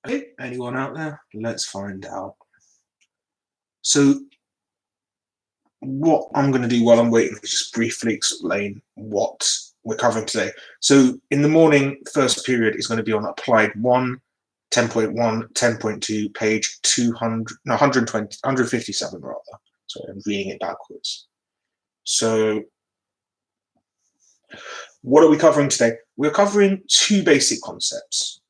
Hey, anyone out there? Let's find out. So, what I'm going to do while I'm waiting is just briefly explain what we're covering today. So, in the morning, first period is going to be on Applied 1, 10.1, 10.2, page 200, no, 120, 157 rather. Sorry, I'm reading it backwards. So, what are we covering today? We're covering two basic concepts.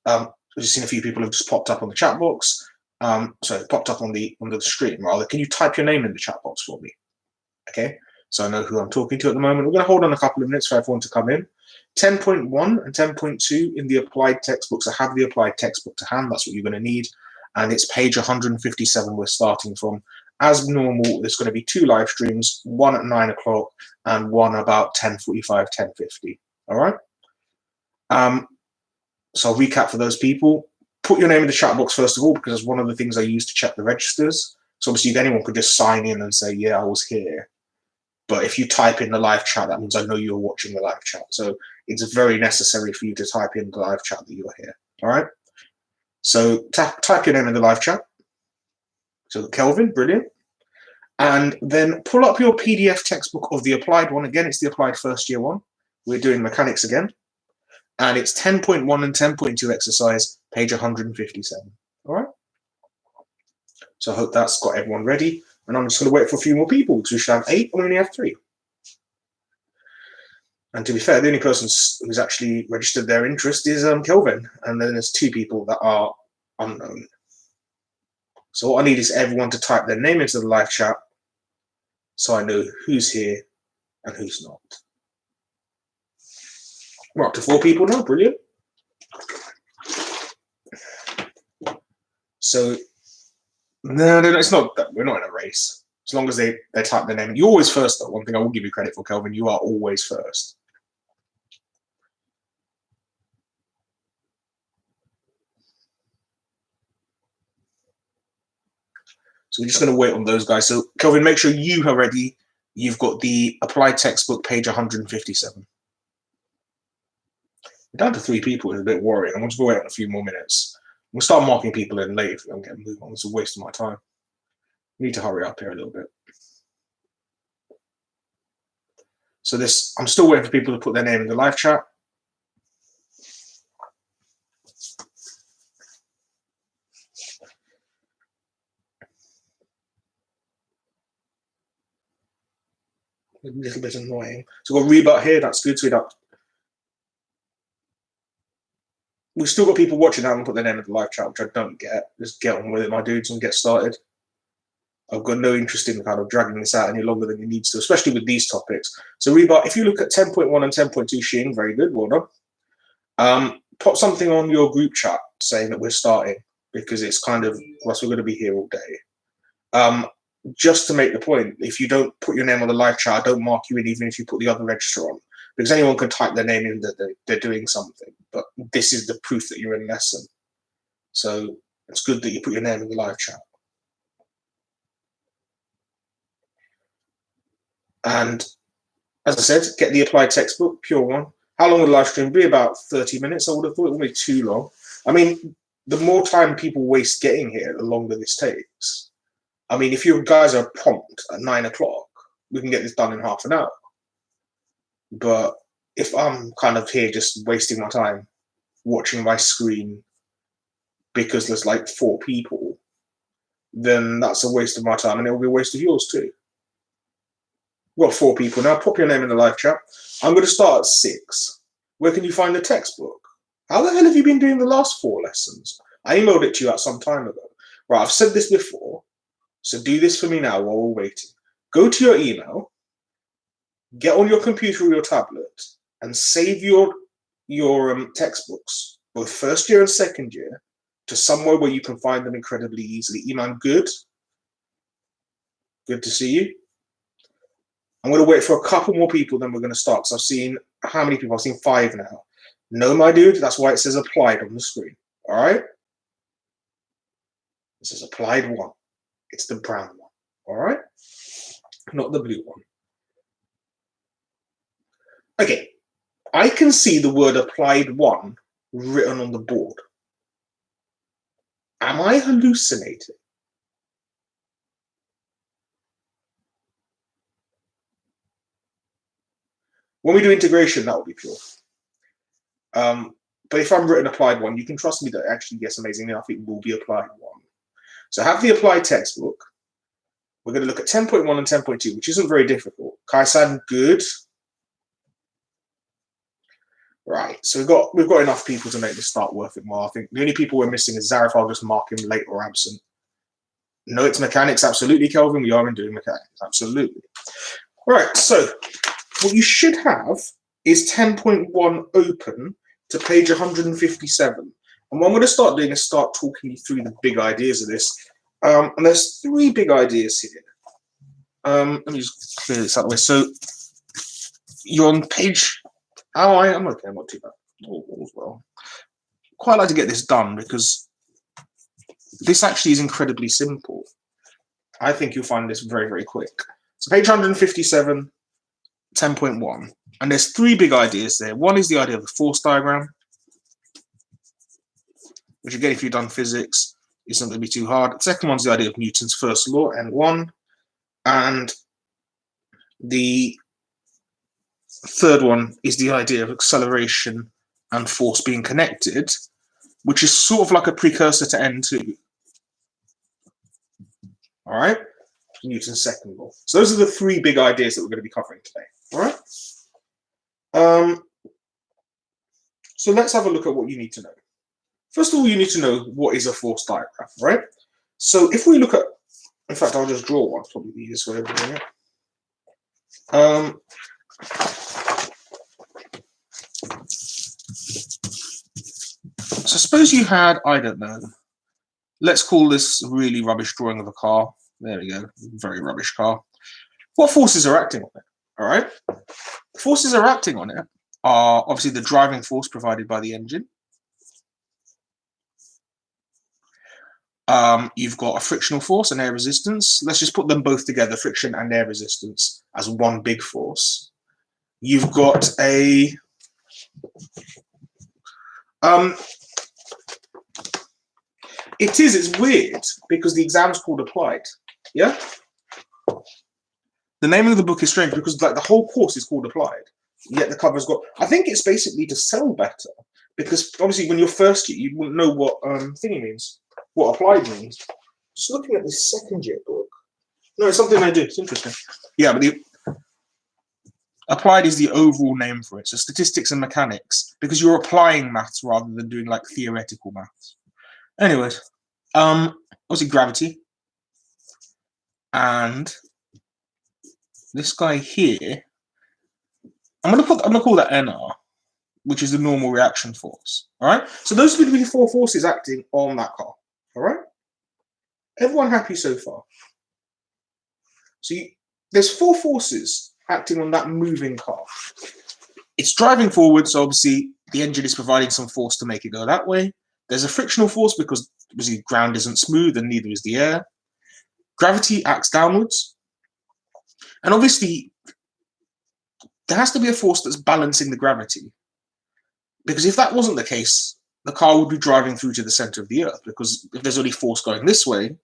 We've seen a few people have just popped up on the chat box. Popped up on the screen rather. Can you type your name in the chat box for me? Okay, so I know who I'm talking to at the moment. We're going to hold on a couple of minutes for everyone to come in. 10.1 and 10.2 in the applied textbooks. I have the applied textbook to hand. That's what you're going to need. And it's page 157 we're starting from. As normal, there's going to be two live streams, one at 9 o'clock and one about 10:45, 10:50. All right? So I'll recap for those people. Put your name in the chat box first of all, because it's one of the things I use to check the registers. So obviously anyone could just sign in and say, yeah, I was here. But if you type in the live chat, that means I know you're watching the live chat. So it's very necessary for you to type in the live chat that you're here. All right? So type your name in the live chat. So Kelvin, brilliant. And then pull up your PDF textbook of the applied one. Again, it's the applied first year one. We're doing mechanics again. And it's 10.1 and 10.2 exercise, page 157. All right? So I hope that's got everyone ready. And I'm just going to wait for a few more people because we should have 8 and we only have 3. And to be fair, the only person who's actually registered their interest is Kelvin. And then there's 2 people that are unknown. So what I need is everyone to type their name into the live chat so I know who's here and who's not. We're up to 4 people now. Brilliant. So, no, it's not that. We're not in a race. As long as they type their name. You're always first, though. One thing I will give you credit for, Kelvin, you are always first. So we're just going to wait on those guys. So, Kelvin, make sure you are ready. You've got the applied textbook, page 157. We're down to 3 people. It's a bit worrying. I'm just going to wait on a few more minutes. We'll start marking people in late if we don't get a move on. It's a waste of my time. We need to hurry up here a little bit. So I'm still waiting for people to put their name in the live chat. A little bit annoying. So we've got Rebut here. That's good. So we've still got people watching that and put their name in the live chat, which I don't get. Just get on with it, my dudes, and get started. I've got no interest in kind of dragging this out any longer than it needs to, especially with these topics. So Rebut, if you look at 10.1 and 10.2 Xing, very good, well done. Put something on your group chat saying that we're starting, because it's kind of, we're going to be here all day. Just to make the point, if you don't put your name on the live chat, I don't mark you in, even if you put the other register on, because anyone can type their name in that they're doing something, but this is the proof that you're in lesson. So it's good that you put your name in the live chat. And as I said, get the applied textbook, pure one. How long will the live stream be? About 30 minutes, I would have thought. It won't be too long. I mean, the more time people waste getting here, the longer this takes. I mean, if you guys are prompt at 9 o'clock, we can get this done in half an hour. But if I'm kind of here just wasting my time watching my screen because there's like 4 people, then that's a waste of my time, and it'll be a waste of yours too. We've got 4 people now. Pop your name in the live chat. I'm going to start at 6. Where can you find the textbook? How the hell have you been doing the last 4 lessons? I emailed it to you out some time ago. Right, I've said this before, so do this for me now while we're waiting. Go to your email, get on your computer or your tablet, and save your textbooks, both first year and second year, to somewhere where you can find them incredibly easily. Iman, good? Good to see you. I'm going to wait for a couple more people, then we're going to start. Because I've seen, how many people? I've seen 5 now. No, my dude, that's why it says applied on the screen. All right? This is applied 1. It's the brown one. All right? Not the blue one. Okay. I can see the word applied 1 written on the board. Am I hallucinating? When we do integration, that will be pure. But if I'm written applied one, you can trust me that it actually gets amazing enough. It will be applied one. So have the applied textbook. We're going to look at 10.1 and 10.2, which isn't very difficult. Kai-san, good. Right, so we've got enough people to make this start worth it more. I think the only people we're missing is Zarif. I'll just mark him late or absent. No, it's mechanics, absolutely, Kelvin. We are in doing mechanics, absolutely. Right, so what you should have is 10.1 open to page 157. And what I'm going to start doing is start talking you through the big ideas of this. And there's three big ideas here. Let me just clear this out of the way. So you're on page... Oh, I'm okay. I'm not too bad. All's well. Quite like to get this done because this actually is incredibly simple. I think you'll find this very, very quick. So page 157, 10.1. And there's three big ideas there. One is the idea of the force diagram, which again, if you've done physics, isn't going to be too hard. The second one's the idea of Newton's first law, N1. And the third one is the idea of acceleration and force being connected, which is sort of like a precursor to N2. All right, Newton's second law. So those are the three big ideas that we're going to be covering today. All right. So let's have a look at what you need to know. First of all, you need to know what is a force diagram, right? So if we look at, in fact, I'll just draw one. It's probably the easiest way of doing it. So suppose you had, I don't know, let's call this a really rubbish drawing of a car. There we go, very rubbish car. What forces are acting on it? All right. The forces are acting on it are obviously the driving force provided by the engine. You've got a frictional force and air resistance. Let's just put them both together, friction and air resistance, as one big force. You've got a it's weird because the exam's called applied. Yeah. The name of the book is strange because like the whole course is called applied, yet the cover's got. I think it's basically to sell better because obviously when you're first year, you wouldn't know what thingy means, what applied means. Just looking at this second year book. No, it's something I do. It's interesting. Yeah, but the applied is the overall name for it. So statistics and mechanics, because you're applying maths rather than doing like theoretical maths. Anyways, obviously gravity, and this guy here, I'm gonna call that NR, which is the normal reaction force. All right. So those are going to be the four forces acting on that car. All right. Everyone happy so far? So there's four forces acting on that moving car. It's driving forward, so obviously the engine is providing some force to make it go that way. There's a frictional force because obviously ground isn't smooth and neither is the air. Gravity acts downwards. And obviously there has to be a force that's balancing the gravity. Because if that wasn't the case, the car would be driving through to the center of the earth, because if there's only force going this way,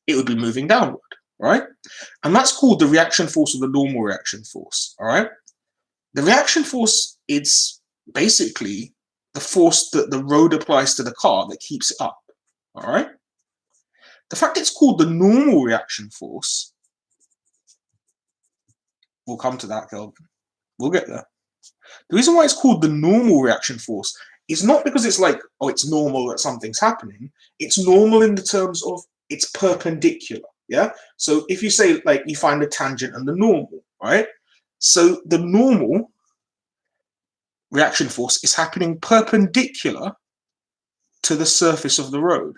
it would be moving downward, right? And that's called the reaction force or the normal reaction force, all right? The reaction force is basically the force that the road applies to the car that keeps it up, all right? The fact it's called the normal reaction force, we'll come to that, Kelvin. We'll get there. The reason why it's called the normal reaction force is not because it's like, oh, it's normal that something's happening. It's normal in the terms of it's perpendicular, yeah? So if you say, like, you find the tangent and the normal, right? So the normal reaction force is happening perpendicular to the surface of the road.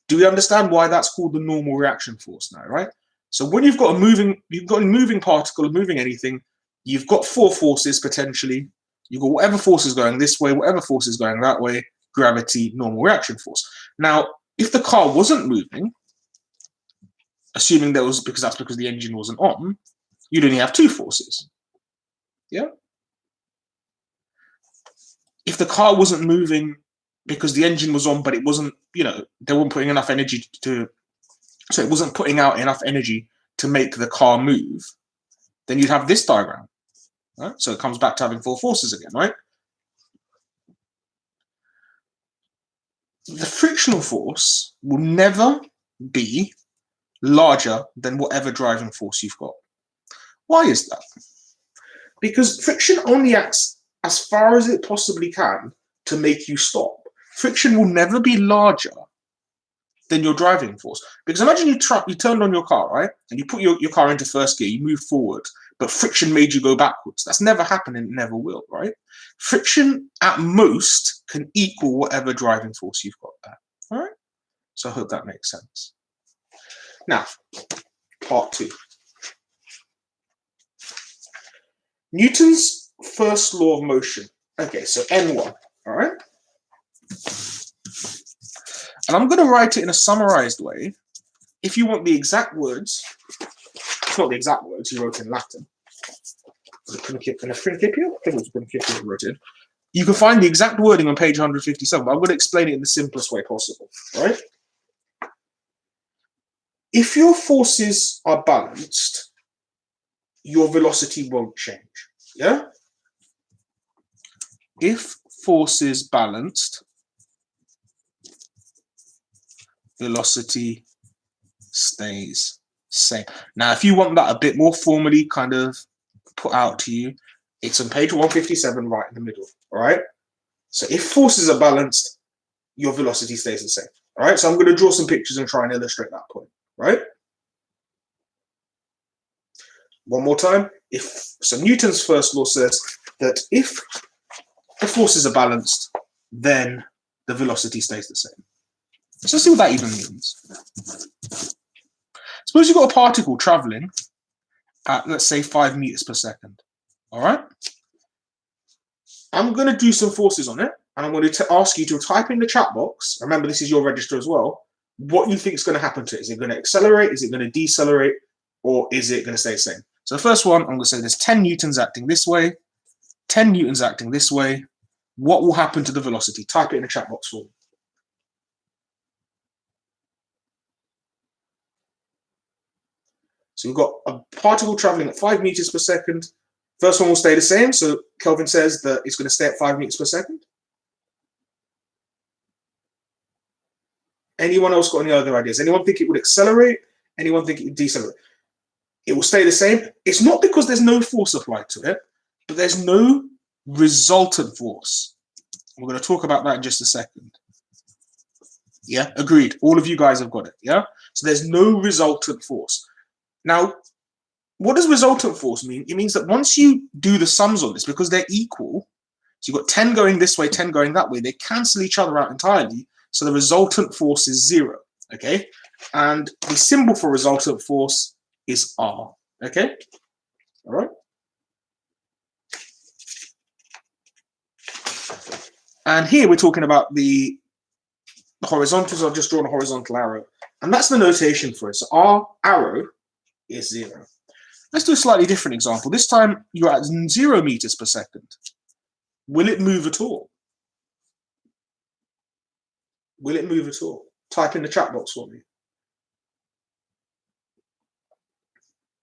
Do we understand why that's called the normal reaction force now, right? So when you've got a moving particle, moving anything, you've got four forces potentially. You've got whatever force is going this way, whatever force is going that way, gravity, normal reaction force. Now, if the car wasn't moving, assuming there was, because that's because the engine wasn't on, you'd only have two forces. Yeah? If the car wasn't moving because the engine was on, but it wasn't, they weren't putting enough energy so it wasn't putting out enough energy to make the car move, then you'd have this diagram. Right? So it comes back to having 4 forces again, right? The frictional force will never be larger than whatever driving force you've got. Why is that? Because friction only acts as far as it possibly can to make you stop. Friction will never be larger than your driving force. Because imagine you turned on your car, right? And you put your car into first gear, you move forward, but friction made you go backwards. That's never happened and it never will, right? Friction at most can equal whatever driving force you've got there. All right? So I hope that makes sense. Now, part 2. Newton's first law of motion. Okay, so N1, all right? And I'm going to write it in a summarized way. If you want the exact words, it's not the exact words, he wrote in Latin. Was it Principia? I think it was Principia who wrote it. You can find the exact wording on page 157, but I'm going to explain it in the simplest way possible, right? If your forces are balanced, your velocity won't change, yeah? If force is balanced, velocity stays same. Now, if you want that a bit more formally kind of put out to you, it's on page 157 right in the middle, all right? So if forces are balanced, your velocity stays the same, all right? So I'm going to draw some pictures and try and illustrate that point, right? One more time. So Newton's first law says that if the forces are balanced, then the velocity stays the same. So let's see what that even means. Suppose you've got a particle traveling at, let's say, 5 meters per second. All right? I'm going to do some forces on it, and I'm going to ask you to type in the chat box. Remember, this is your register as well. What you think is going to happen to it. Is it going to accelerate? Is it going to decelerate? Or is it going to stay the same? So the first one, I'm going to say there's 10 newtons acting this way, 10 newtons acting this way. What will happen to the velocity? Type it in the chat box for me. So we've got a particle traveling at 5 meters per second. First one will stay the same. So Kelvin says that it's going to stay at 5 meters per second. Anyone else got any other ideas? Anyone think it would accelerate? Anyone think it would decelerate? It will stay the same. It's not because there's no force applied to it, but there's no resultant force. We're going to talk about that in just a second. Yeah, agreed. All of you guys have got it. Yeah. So there's no resultant force. Now, what does resultant force mean? It means that once you do the sums on this, because they're equal, so you've got 10 going this way, 10 going that way, they cancel each other out entirely. So the resultant force is 0. Okay. And the symbol for resultant force is R. Okay. All right. And here we're talking about the horizontals. I've just drawn a horizontal arrow. And that's the notation for it. So our arrow is 0. Let's do a slightly different example. This time you're at 0 meters per second. Will it move at all? Will it move at all? Type in the chat box for me.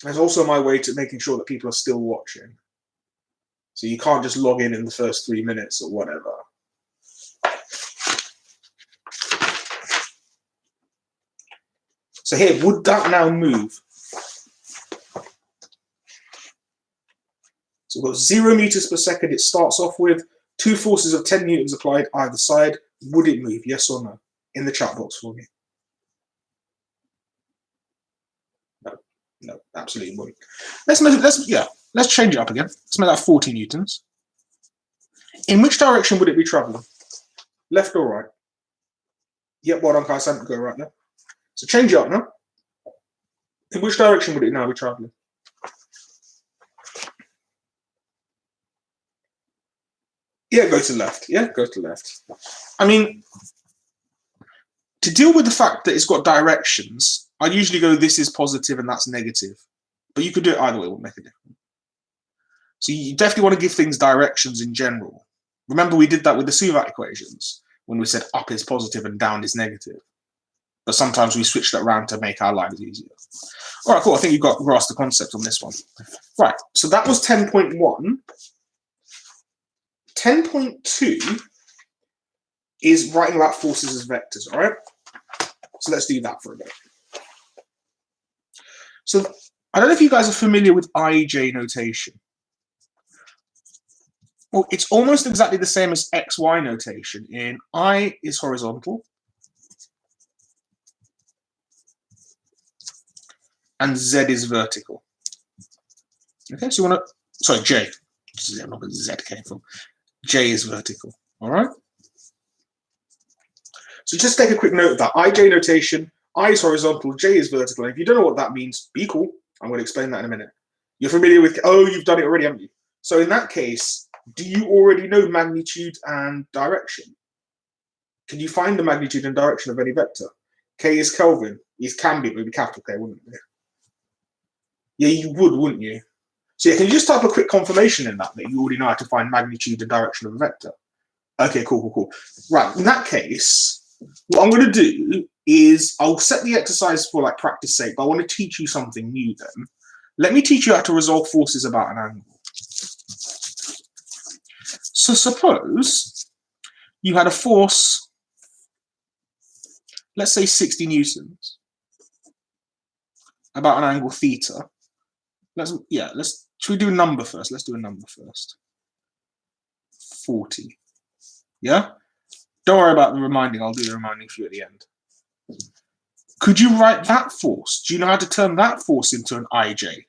There's also my way to making sure that people are still watching. So you can't just log in the first 3 minutes or whatever. So here, would that now move? So we've got 0 meters per second. It starts off with 2 forces of 10 newtons applied either side. Would it move? Yes or no? In the chat box for me. No, absolutely wouldn't. Let's change it up again. Let's make that 40 newtons. In which direction would it be traveling? Left or right? Yep, well done, Kai. Go right there. So change it up now. In which direction would it now be traveling? Yeah, go to left. Yeah, go to left. I mean, to deal with the fact that it's got directions, I usually go this is positive and that's negative. But you could do it either way, it won't make a difference. So you definitely want to give things directions in general. Remember we did that with the Suvat equations. when we said up is positive and down is negative. But sometimes we switch that around to make our lives easier. All right, cool. I think you've got grasped the concept on this one. Right, so that was 10.1. 10.2 is writing about forces as vectors, all right? So let's do that for a bit. So I don't know if you guys are familiar with IJ notation. Well, it's almost exactly the same as XY notation in I is horizontal and Z is vertical. Okay, so you want to, sorry, J. I'm not where Z came from. J is vertical, all right? So just take a quick note of that. IJ notation, I is horizontal, J is vertical. And if you don't know what that means, be cool. I'm going to explain that in a minute. You're familiar with, oh, you've done it already, haven't you? So in that case, do you already know magnitude and direction? Can you find the magnitude and direction of any vector? K is Kelvin. It can be, but it would be capital K, wouldn't it? Yeah, you would, wouldn't you? So yeah, can you just type a quick confirmation in that you already know how to find magnitude and direction of a vector? Okay, cool. Right, in that case, what I'm going to do is I'll set the exercise for like practice sake, but I want to teach you something new then. Let me teach you how to resolve forces about an angle. So suppose you had a force, let's say 60 newtons, about an angle theta. Should we do a number first? Let's do a number first. 40. Yeah? Don't worry about the reminding. I'll do the reminding for you at the end. Could you write that force? Do you know how to turn that force into an IJ?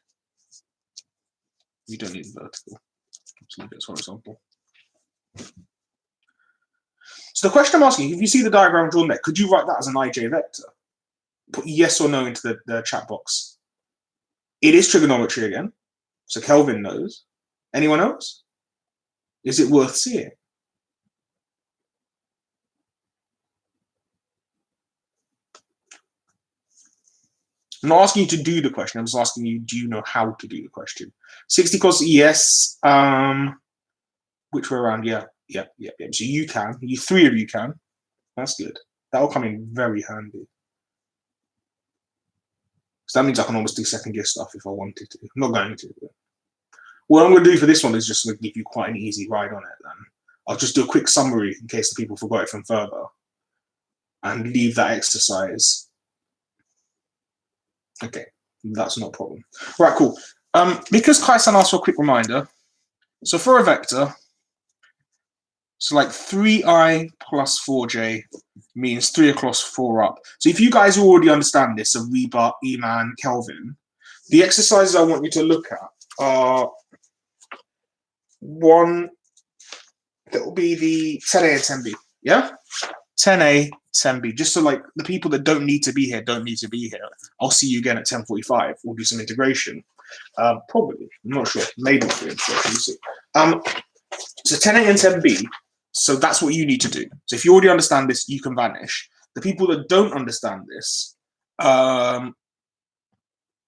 You don't need vertical. So leave it as horizontal. So the question I'm asking, if you see the diagram drawn there, could you write that as an IJ vector? Put yes or no into the chat box. It is trigonometry again. So Kelvin knows. Anyone else? Is it worth seeing? I'm not asking you to do the question. I'm just asking you, do you know how to do the question? 60 cos, yes. Which way around? Yeah. So you can. You three of you can. That's good. That will come in very handy. So that means I can almost do second gear stuff if I wanted to. I'm not going to. But what I'm going to do for this one is just going to give you quite an easy ride on it then. I'll just do a quick summary in case the people forgot it from further. And leave that exercise. Okay, that's not a problem. Right, cool. Because Kai-san asked for a quick reminder, so for a vector, so like 3i plus 4j means 3 across 4 up. So if you guys already understand this, so Rebar, Eman, Kelvin, the exercises I want you to look at are one that will be the 10a and 10b, yeah? 10a, 10b, just so like the people that don't need to be here don't need to be here. I'll see you again at 10:45. We'll do some integration. Probably, I'm not sure. Maybe we'll do integration. We'll see. So 10a and 10b. So that's what you need to do. So if you already understand this, you can vanish. The people that don't understand this, I'm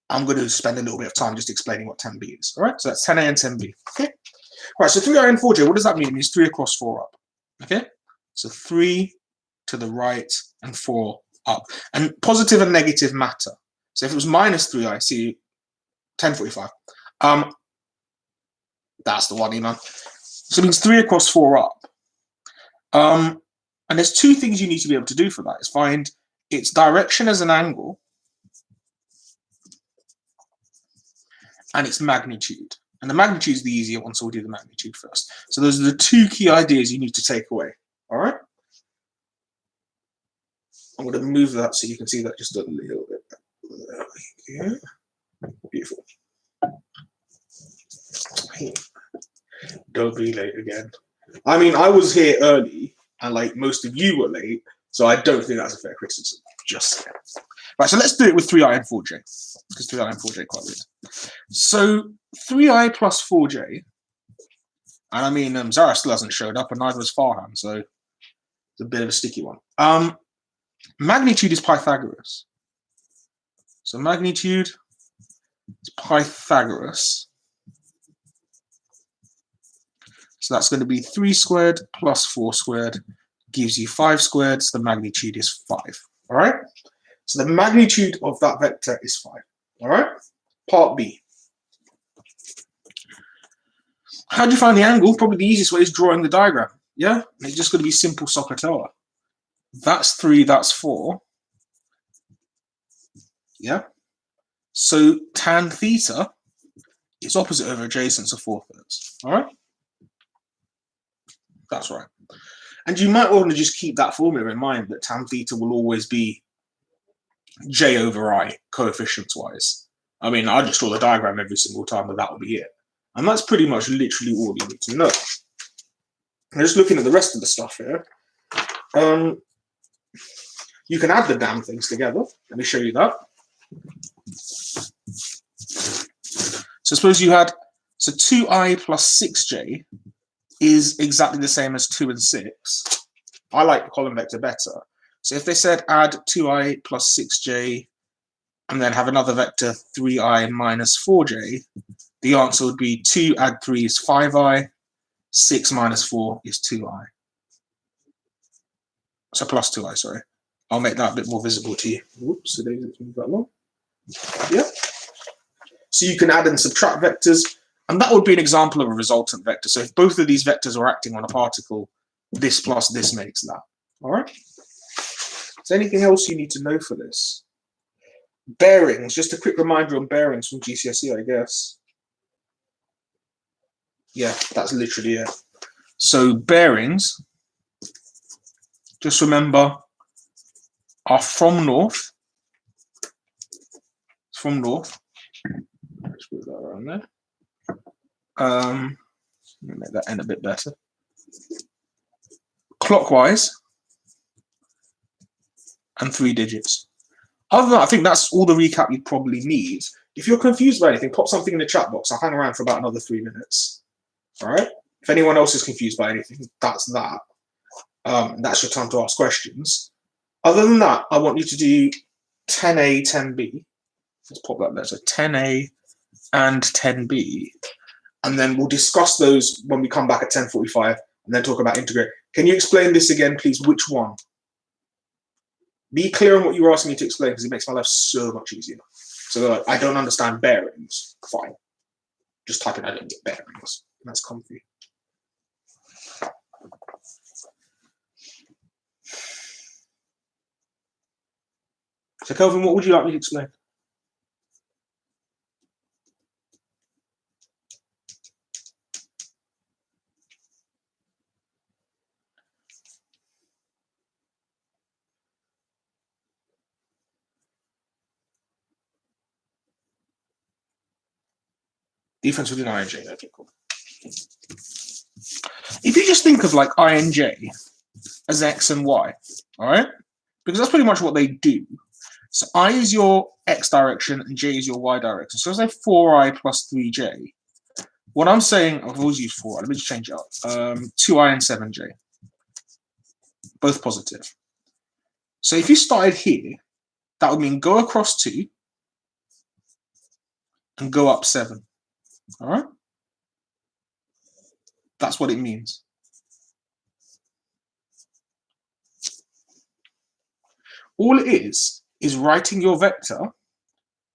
going to spend a little bit of time just explaining what 10b is. All right. So that's 10a and 10b. Okay. Right. So 3i and 4j. What does that mean? It means 3 across 4 up. Okay. So 3 to the right and 4 up. And positive and negative matter. So if it was minus 3i, see 10:45. That's the one, Iman. So it means 3 across 4 up. And there's two things you need to be able to do for that. Is find its direction as an angle and its magnitude. And the magnitude is the easier one, so we'll do the magnitude first. So those are the two key ideas you need to take away. All right? I'm going to move that so you can see that just a little bit. There we go. Beautiful. Don't be late again. I mean, I was here early, and like most of you were late, so I don't think that's a fair criticism. Just saying. Right, so let's do it with 3i and 4j, because 3i and 4j are quite weird. So 3i plus 4j, and I mean, Zara still hasn't showed up, and neither has Farhan, so it's a bit of a sticky one. Magnitude is Pythagoras. So magnitude is Pythagoras. So that's going to be 3 squared plus 4 squared gives you 5 squared, so the magnitude is 5. All right? So the magnitude of that vector is 5. All right? Part B. How do you find the angle? Probably the easiest way is drawing the diagram. Yeah? It's just going to be simple SOHCAHTOA. That's 3, that's 4. Yeah? So tan theta is opposite over adjacent, so 4/3. All right? That's right. And you might want to just keep that formula in mind, that tan theta will always be j over I, coefficients-wise. I mean, I just draw the diagram every single time, but that will be it. And that's pretty much literally all you need to know. And just looking at the rest of the stuff here, you can add the damn things together. Let me show you that. So suppose you had, so 2i plus 6j is exactly the same as 2 and 6. I like the column vector better. So if they said add 2i plus 6j and then have another vector 3i minus 4j, the answer would be 2 add 3 is 5i, 6 minus 4 is 2i. So plus 2i, sorry. I'll make that a bit more visible to you. Whoops, so it's moved that long. Yeah. So you can add and subtract vectors, and that would be an example of a resultant vector. So if both of these vectors are acting on a particle, this plus this makes that. All right? Is there anything else you need to know for this? Bearings, just a quick reminder on bearings from GCSE, I guess. Yeah, that's literally it. So bearings, just remember, are from north. It's from north. Let's put that around there. Let me make that end a bit better. Clockwise and 3 digits. Other than that, I think that's all the recap you probably need. If you're confused by anything, pop something in the chat box. I'll hang around for about another 3 minutes. All right? If anyone else is confused by anything, that's that. That's your time to ask questions. Other than that, I want you to do 10A, 10B. Let's pop that there. So 10A and 10B. And then we'll discuss those when we come back at 10:45 and then talk about integrate. Can you explain this again, please? Which one? Be clear on what you were asking me to explain, because it makes my life so much easier. So I don't understand bearings. Fine. Just type in I don't get bearings. And that's comfy. So Kelvin, what would you like me to explain? Difference between I and J. Okay, cool. If you just think of like I and J as X and Y, all right? Because that's pretty much what they do. So I is your X direction and J is your Y direction. So I say 4i plus 3j. What I'm saying, I've always used 4i. Let me just change it up. 2i and 7j. Both positive. So if you started here, that would mean go across 2 and go up 7. All right? That's what it means. All it is writing your vector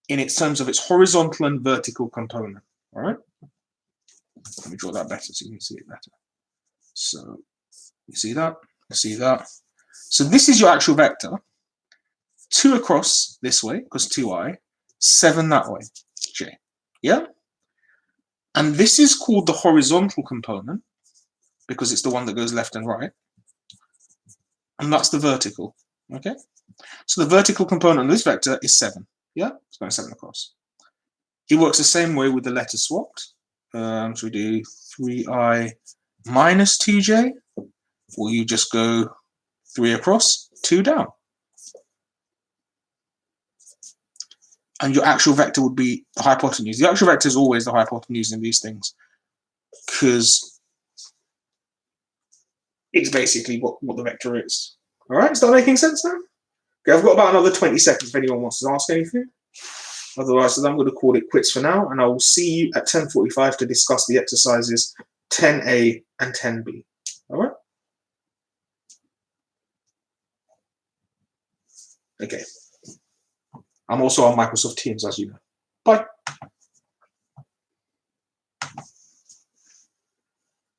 in its terms of its horizontal and vertical component. All right? Let me draw that better so you can see it better. So you see that? You see that? So this is your actual vector. 2 across this way, because 2i, 7 that way, j. Yeah? And this is called the horizontal component, because it's the one that goes left and right. And that's the vertical. Okay? So the vertical component of this vector is 7. Yeah? It's going 7 across. It works the same way with the letters swapped. So we do 3i minus 2j, or you just go 3 across, 2 down. And your actual vector would be the hypotenuse. The actual vector is always the hypotenuse in these things, because it's basically what the vector is. All right, is that making sense now? Okay, I've got about another 20 seconds if anyone wants to ask anything. Otherwise, I'm going to call it quits for now, and I will see you at 10:45 to discuss the exercises 10A and 10B. All right? Okay. I'm also on Microsoft Teams, as you know. Bye.